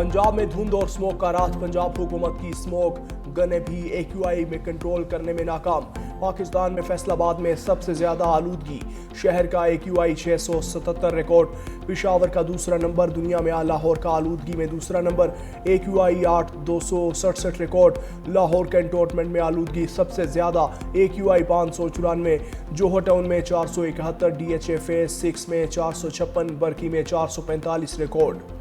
पंजाब में धुंध और स्मोक का राज। पंजाब हुकूमत की स्मोक गनें भी AQI में कंट्रोल करने में नाकाम। पाकिस्तान में फैसलाबाद में सबसे ज्यादा आलूदगी। शहर का AQI 677 रिकॉर्ड। पेशावर का दूसरा नंबर दुनिया में। लाहौर का आलूदगी में दूसरा number. AQI 267 record. Lahore cantonment में आलूदगी सबसे ज्यादा। AQI 594। जोहर टाउन में 471। DHA फेज 6 में 456। बरकी में 445 रिकॉर्ड।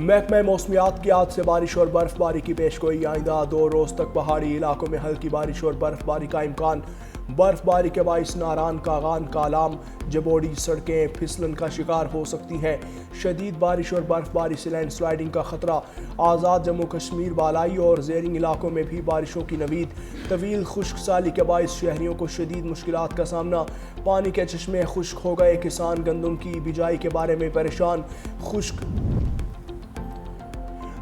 महकमा मौसमियात की आज से बारिश और बर्फबारी की पेशगोई। आइंदा 2 रोज तक पहाड़ी इलाकों में हल्की बारिश और बर्फबारी का इम्कान। बर्फबारी के बाइस नारान, कागान, कालाम, जबोड़ी सड़कें फिसलन का शिकार हो सकती हैं। शदीद बारिश और बर्फबारी से लैंडस्लाइडिंग का खतरा। आज़ाद जम्मू कश्मीर, बालाई और ज़ेरिंग इलाकों में भी बारिशों की नवीद। तवील खुश्क साली के बाइस शहरियों को शदीद मुश्किलात का सामना। पानी के चश्मे खुश्क हो गए। किसान गंदम की बिजाई के बारे में परेशान। खुश्क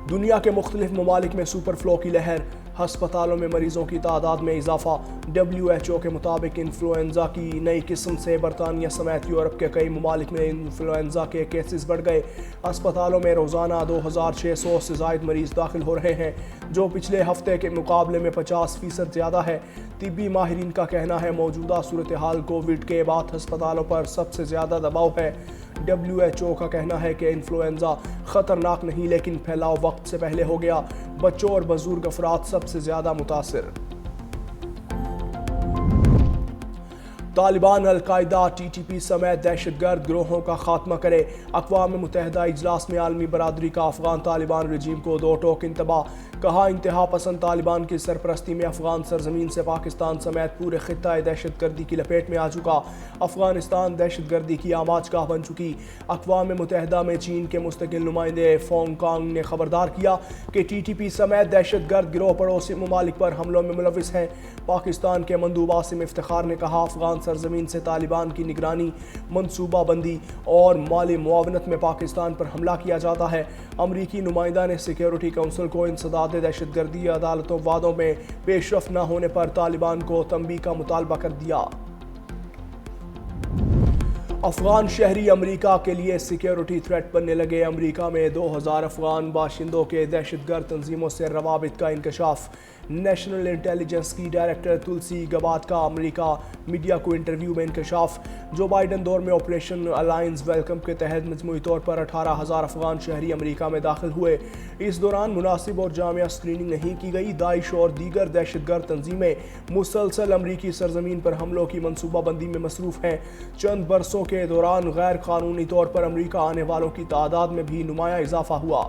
दुनिया के मुख्तलिफ ममालिक में सुपर फ्लो की लहर। हस्पतालों में मरीजों की तादाद में इजाफा। WHO के मुताबिक इन्फ्लुएंजा की नई किस्म से बरतानिया समेत यूरोप के कई ममालिक में इन्फ्लुएंजा के केसेस बढ़ गए। अस्पतालों में रोज़ाना 2600 से ज़ायद मरीज दाखिल हो रहे हैं, जो पिछले हफ्ते के मुकाबले में 50% ज़्यादा है। तिब्बी माहिरीन का कहना है मौजूदा सूरत हाल कोविड के बाद अस्पतालों पर सबसे ज़्यादा दबाव है। WHO का कहना है कि इन्फ्लुएंजा ख़तरनाक नहीं, लेकिन फैलाव वक्त से पहले हो गया। बच्चों और बुजुर्ग अफराद सबसे ज़्यादा मुतासिर। तालिबान अल-कायदा TTP समेत दहशतगर्द गिरोहों का खात्मा करे। अक़वाम मुत्तहिदा इजलास में आलमी बरादरी का अफ़गान तालिबान रजीम को 2 टोक इंतबाह। कहा इंतहा पसंद तालिबान की सरपरस्ती में अफ़गान सरजमीन से पाकिस्तान समेत पूरे खित्ता दहशतगर्दी की लपेट में आ चुका। अफ़गानिस्तान दहशतगर्दी की आमाजगाह बन चुकी। अक़वाम मुत्तहिदा में चीन के मुस्तकिल नुमाइंदे फोंगकांग ने खबरदार किया कि TTP समेत दहशतगर्द गिरोह पड़ोसी ममालिक पर हमलों में मुलविस हैं। पाकिस्तान के मंदूब आसिम इफ्तिखार ने कहा अफ़गान सरजमीन से तालिबान की निगरानी, मनसूबाबंदी और माली मुआवनत में पाकिस्तान पर हमला किया जाता है। अमरीकी नुमाइंदा ने सिक्योरिटी काउंसिल को इंसदाद दहशतगर्दी अदालतों वादों में पेशरफ न होने पर तालिबान को तंबीह का मुतालबा कर दिया। अफगान शहरी अमेरिका के लिए सिक्योरिटी थ्रेट बनने लगे। अमेरिका में 2000 अफगान बाशिंदों के दहशतगर्द तंजीमों से रवाबित का इंकशाफ। नेशनल इंटेलिजेंस की डायरेक्टर तुलसी गबार्ड का अमेरिका मीडिया को इंटरव्यू में इंकशाफ। जो बाइडन दौर में ऑपरेशन अलायंस वेलकम के तहत मजमूई तौर पर 18,000 अफगान शहरी अमेरिका में दाखिल हुए। इस दौरान मुनासिब और जामिया स्क्रीनिंग नहीं की गई। दाइश और दीगर दहशतगर्द तंजीमें मुसलसल अमरीकी सरजमीन पर हमलों की मनसूबाबंदी में मसरूफ़ हैं। चंद बरसों के दौरान गैर कानूनी तौर पर अमरीका आने वालों की तादाद में भी नुमाया इजाफा हुआ।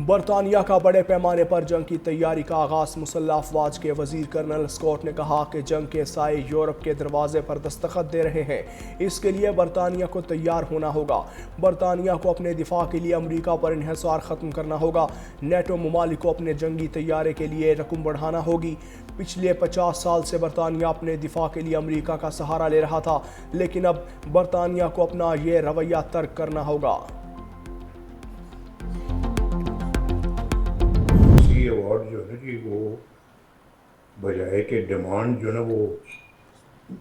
बरतानिया का बड़े पैमाने पर जंग की तैयारी का आगाज। मुसल्लह अफवाज के वजीर कर्नल स्कॉट ने कहा कि जंग के साए यूरोप के दरवाजे पर दस्तखत दे रहे हैं। इसके लिए बरतानिया को तैयार होना होगा। बरतानिया को अपने दिफा के लिए अमरीका पर इन्हिसार ख़त्म करना होगा। नेटो ममालिक को अपने जंगी तैयारे के लिए रकम बढ़ाना होगी। पिछले 50 साल से बरतानिया अपने दिफा के लिए अमरीका का सहारा ले रहा था, लेकिन अब बरतानिया को अपना ये रवैया तर्क करना होगा। अवार्ड जो है कि वो बजाय के डिमांड जो है वो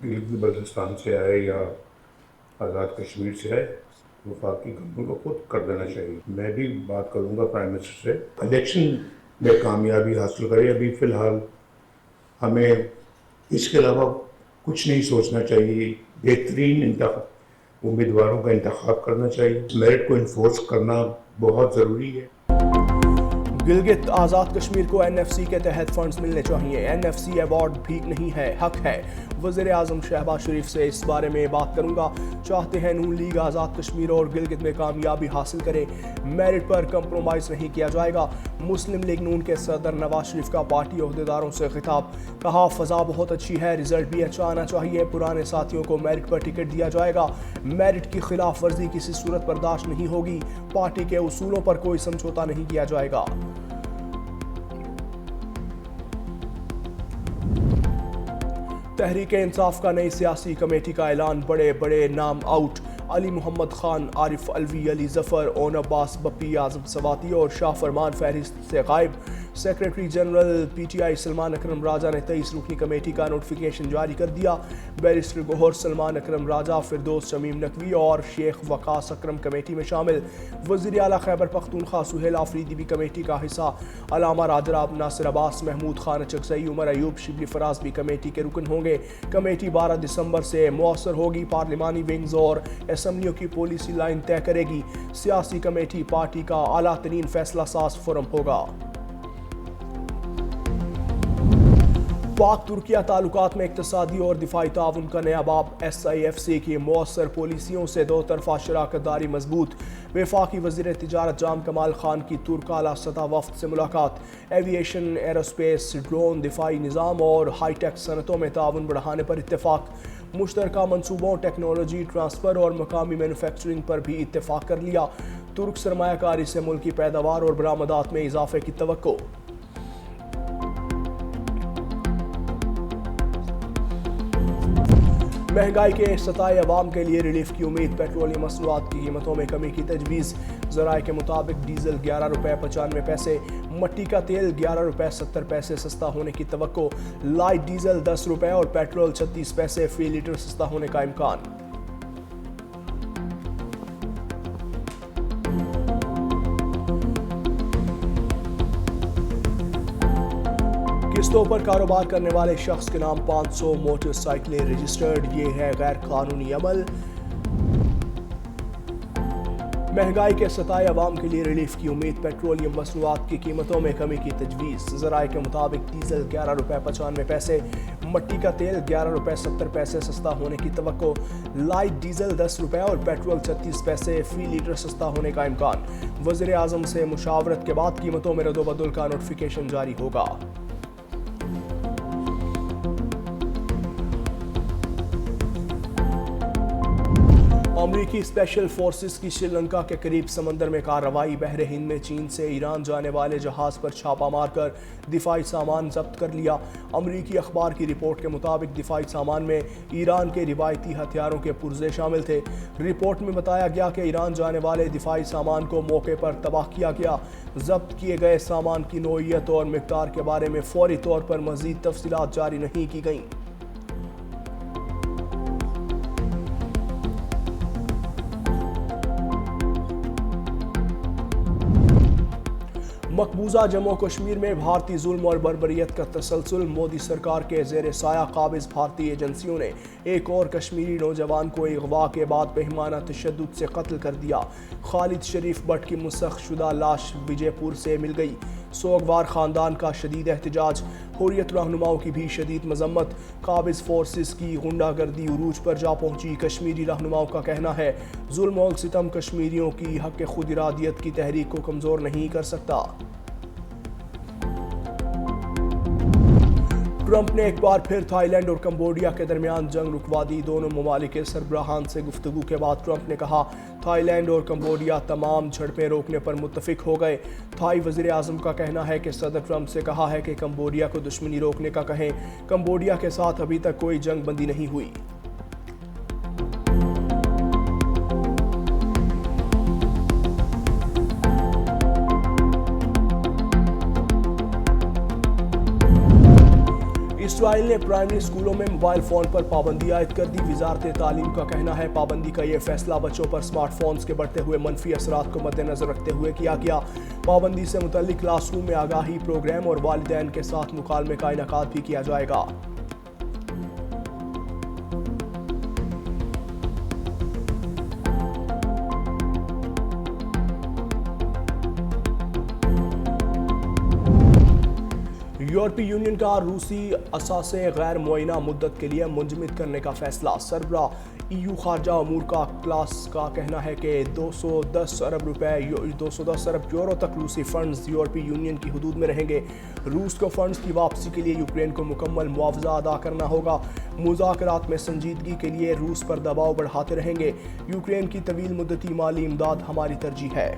गिलगित बल्तिस्तान से आए या आज़ाद कश्मीर से आए, वफाकी गवर्नमेंट को खुद कर देना चाहिए। मैं भी बात करूंगा प्राइम मिनिस्टर से, इलेक्शन में कामयाबी हासिल करें। अभी फ़िलहाल हमें इसके अलावा कुछ नहीं सोचना चाहिए। बेहतरीन उम्मीदवारों का इंतखाब करना चाहिए। मेरिट को इन्फोर्स करना बहुत ज़रूरी है। गिलगित आज़ाद कश्मीर को NFC के तहत फंड्स मिलने चाहिए। NFC अवार्ड भीख नहीं है, हक है। वज़ीर आज़म शहबाज शरीफ से इस बारे में बात करूंगा। चाहते हैं नून लीग आज़ाद कश्मीर और गिलगित में कामयाबी हासिल करे। मेरिट पर कंप्रोमाइज़ नहीं किया जाएगा। मुस्लिम लीग नून के सदर नवाज शरीफ का पार्टी अहदेदारों से खिताब। कहा फ़ज़ा बहुत अच्छी है, रिजल्ट भी अच्छा आना चाहिए। पुराने साथियों को मेरिट पर टिकट दिया जाएगा। मेरिट की खिलाफ वर्जी किसी सूरत बर्दाश्त नहीं होगी। पार्टी के उसूलों पर कोई समझौता नहीं किया जाएगा। तहरीक इंसाफ का नई सियासी कमेटी का ऐलान। बड़े बड़े नाम आउट। अली मोहम्मद खान, आरिफ अलवी, अली जफर, ओन अब्बास, बप्पी आजम सवाती और शाह फरमान फहरिस्त से गायब। सेक्रेटरी जनरल पीटीआई सलमान अकरम राजा ने 23 रुकनी कमेटी का नोटिफिकेशन जारी कर दिया। बैरिस्टर गौहर सलमान अकरम राजा, फिरदौस शमीम नकवी और शेख वकास अकरम कमेटी में शामिल। वज़ीर आला खैबर पख्तूनख्वा सुहेल आफरीदी भी कमेटी का हिस्सा। अलामा राजराब, नासिर अब्बास, महमूद खान चकसई, उमर अयूब, शिबली फराज भी कमेटी के रुकन होंगे। कमेटी 12 दिसंबर से मौसर होगी। पार्लिमानी विंग्स और असम्बलियों की पॉलिसी लाइन तय करेगी। सियासी कमेटी पार्टी का आला तरीन फैसला साज फोरम होगा। पाक तुर्किया ताल्लुकात में इक्तसादी और दिफाई ताउन का नया बाब। SIFC की मौसर पॉलिसियों से दो तरफा शराकतदारी मजबूत। वफाकी वज़ीर तिजारत जाम कमाल खान की तुर्क आला सतह वफ्द से मुलाकात। एविएशन, एरोस्पेस, ड्रोन, दिफाई निज़ाम और हाईटेक सनतों में ताउन बढ़ाने पर इत्तेफाक। मुश्तरका मनसूबों, टेक्नोलॉजी ट्रांसफ़र और मकामी मैन्युफैक्चरिंग पर भी इत्तेफाक कर लिया। तुर्क सरमायाकारी से मुल्क की पैदावार और बरामदात में इजाफे की तवक्को। महंगाई के सताए अवाम के लिए रिलीफ की उम्मीद। पेट्रोलियम मसनूआत की कीमतों में कमी की तजवीज़। ज़राए के मुताबिक डीजल 11 रुपये 95 पैसे, मट्टी का तेल 11 रुपये 70 पैसे सस्ता होने की तवक्को। लाइट डीजल 10 रुपये और पेट्रोल 36 पैसे फी लीटर सस्ता होने का इम्कान। किस्तों पर कारोबार करने वाले शख्स के नाम 500 मोटरसाइकिलें रजिस्टर्ड। ये है गैर कानूनी अमल। महंगाई के सताए अवाम के लिए रिलीफ की उम्मीद। पेट्रोलियम मसनूआत की कीमतों में कमी की तजवीज़। ज़राए के मुताबिक डीजल 11 रुपये 95 पैसे, मट्टी का तेल 11 रुपये 70 पैसे सस्ता होने की तवक्को। लाइट डीजल 10 रुपये और पेट्रोल 36 पैसे फी लीटर सस्ता होने का इम्कान। वज़ीर आज़म से मुशावरत के बाद कीमतों में रद्दोबदल का नोटिफिकेशन जारी होगा। अमरीकी स्पेशल फोर्सेस की श्रीलंका के करीब समंदर में कार्रवाई। बहरे हिंद में चीन से ईरान जाने वाले जहाज पर छापा मारकर दिफाई सामान जब्त कर लिया। अमरीकी अखबार की रिपोर्ट के मुताबिक दिफाई सामान में ईरान के रिवायती हथियारों के पुर्जे शामिल थे। रिपोर्ट में बताया गया कि ईरान जाने वाले दिफाई सामान को मौके पर तबाह किया गया। जब्त किए गए सामान की नौइयत और मिकदार के बारे में फौरी तौर पर मजीद तफसीलात जारी नहीं की गईं। मकबूजा जम्मू कश्मीर में भारतीय जुल्म और बर्बरियत का तसलसल। मोदी सरकार के जेर साया काबिज भारतीय एजेंसियों ने एक और कश्मीरी नौजवान को अगवा के बाद बेईमाना तशद्दुद से कत्ल कर दिया। खालिद शरीफ भट्ट की मुसख शुदा लाश विजयपुर से मिल गई। सोगवार खानदान का शदीद एहतजाज। हुर्रियत रहनुमाओं की भी शदीद मजम्मत। काबिज फोर्सेस की गुंडागर्दी उरूज पर जा पहुंची। कश्मीरी रहनुमाओं का कहना है जुल्म और सितम कश्मीरियों की हक खुद इरादियत की तहरीक को कमज़ोर नहीं कर सकता। ट्रंप ने एक बार फिर थाईलैंड और कंबोडिया के दरमियान जंग रुकवा दी। दोनों ममालिक के सरबराहान से गुफ्तगू के बाद ट्रंप ने कहा थाईलैंड और कंबोडिया तमाम झड़पें रोकने पर मुत्तफिक हो गए। थाई वज़ीर आज़म का कहना है कि सदर ट्रंप से कहा है कि कंबोडिया को दुश्मनी रोकने का कहें। कंबोडिया के साथ अभी तक कोई जंग बंदी नहीं हुई। इसराइल ने प्राइमरी स्कूलों में मोबाइल फ़ोन पर पाबंदी आयद कर दी। वजारत तालीम का कहना है पाबंदी का यह फैसला बच्चों पर स्मार्टफोन्स के बढ़ते हुए मनफी असरात को मद्देनजर रखते हुए किया गया। पाबंदी से मुतल्लिक क्लासरूम में आगाही प्रोग्राम और वालिदैन के साथ मुकालमे का इनेकाद भी किया जाएगा। यूरोपीय यूनियन का रूसी असासे गैर मुअय्यना मुद्दत के लिए मुंजमद करने का फैसला। सरबरा EU खारजा अमूर का क्लास का कहना है कि 210 अरब यूरो तक रूसी फंड्स यूरोपीय यूनियन की हदूद में रहेंगे। रूस को फंड्स की वापसी के लिए यूक्रेन को मुकम्मल मुआवजा अदा करना होगा। मुज़ाकरात में संजीदगी के लिए रूस पर दबाव बढ़ाते रहेंगे। यूक्रेन की तवील मुद्दती माली इमदाद हमारी तरजीह है।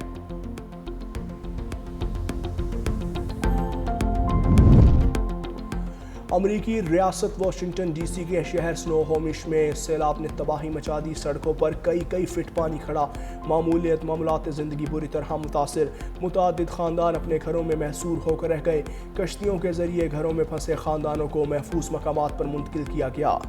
अमरीकी रियासत वाशिंगटन डीसी के शहर स्नोहोमिश में सैलाब ने तबाही मचा दी। सड़कों पर कई फीट पानी खड़ा। मामूलात ज़िंदगी बुरी तरह मुतासिर। मुतादिद ख़ानदान अपने घरों में महसूर होकर रह गए। कश्तियों के ज़रिए घरों में फंसे ख़ानदानों को महफूज मकामात पर मुंतकिल किया गया।